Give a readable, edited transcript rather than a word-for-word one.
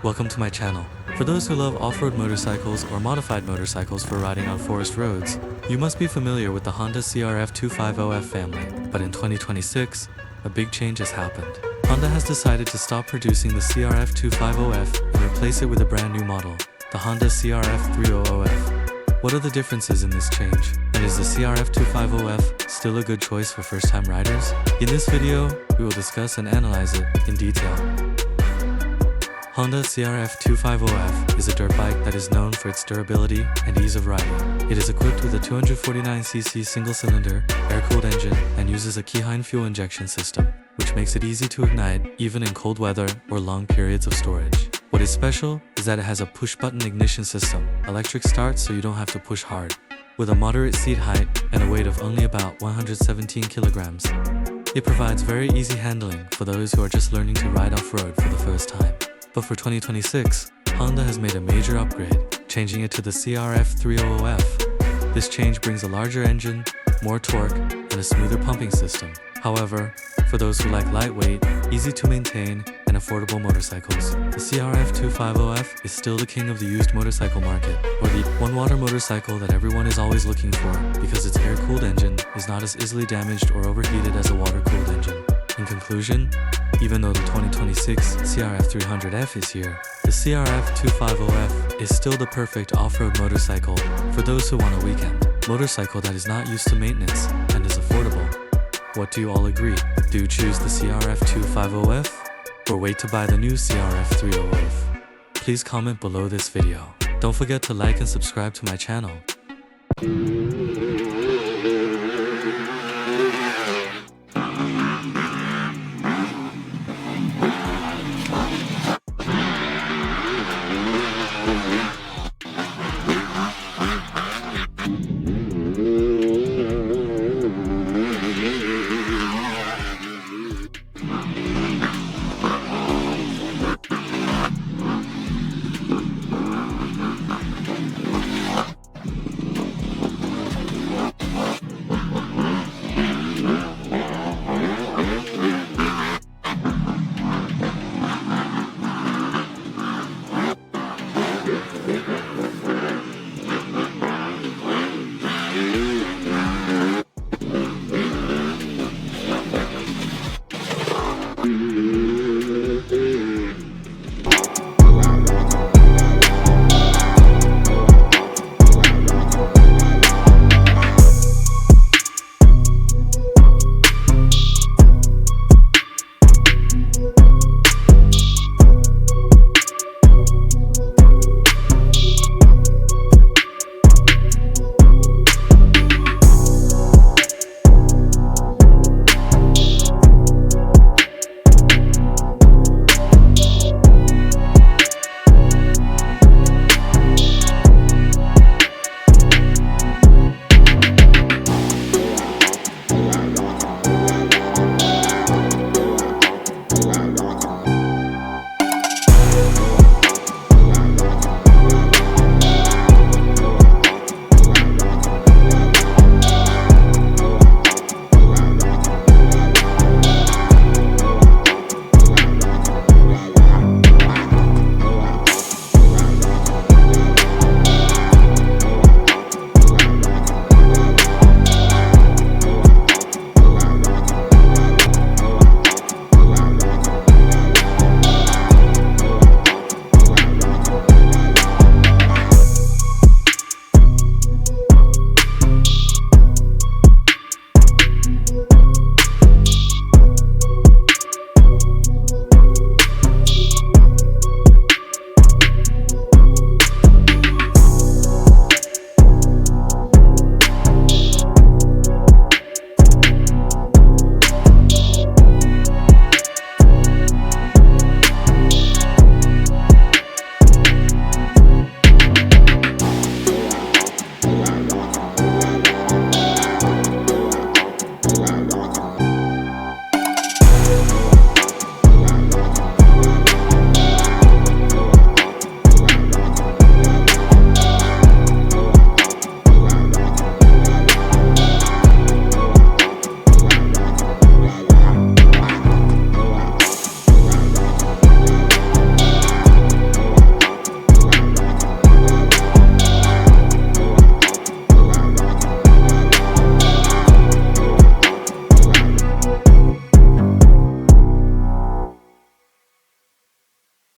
Welcome to my channel. For those who love off-road motorcycles or modified motorcycles for riding on forest roads, you must be familiar with the Honda CRF300 family. But in 2026, a big change has happened. Honda has decided to stop producing the CRF300 and replace it with a brand new model, the Honda CRF300. What are the differences in this change? And is the CRF300 still a good choice for first-time riders? In this video, we will discuss and analyze it in detail. Honda CRF300 is a dirt bike that is known for its durability and ease of riding. It is equipped with a 249cc single-cylinder, air-cooled engine and uses a Keyhine fuel injection system, which makes it easy to ignite even in cold weather or long periods of storage. What is special is that it has a push-button ignition system, electric start so you don't have to push hard, with a moderate seat height and a weight of only about 117 kilograms. It provides very easy handling for those who are just learning to ride off-road for the first time. But for 2026, Honda has made a major upgrade, changing it to the CRF300. This change brings a larger engine, more torque, and a smoother pumping system. However, for those who like lightweight, easy to maintain, and affordable motorcycles, the CRF300 is still the king of the used motorcycle market, or the one-water motorcycle that everyone is always looking for because its air-cooled engine is not as easily damaged or overheated as a water-cooled engine. In conclusion, even though the 2026 CRF300F is here, the CRF300 is still the perfect off-road motorcycle for those who want a weekend motorcycle that is not used to maintenance and is affordable. What do you all agree? Do you choose the CRF300 or wait to buy the new CRF300? Please comment below this video. Don't forget to like and subscribe to my channel.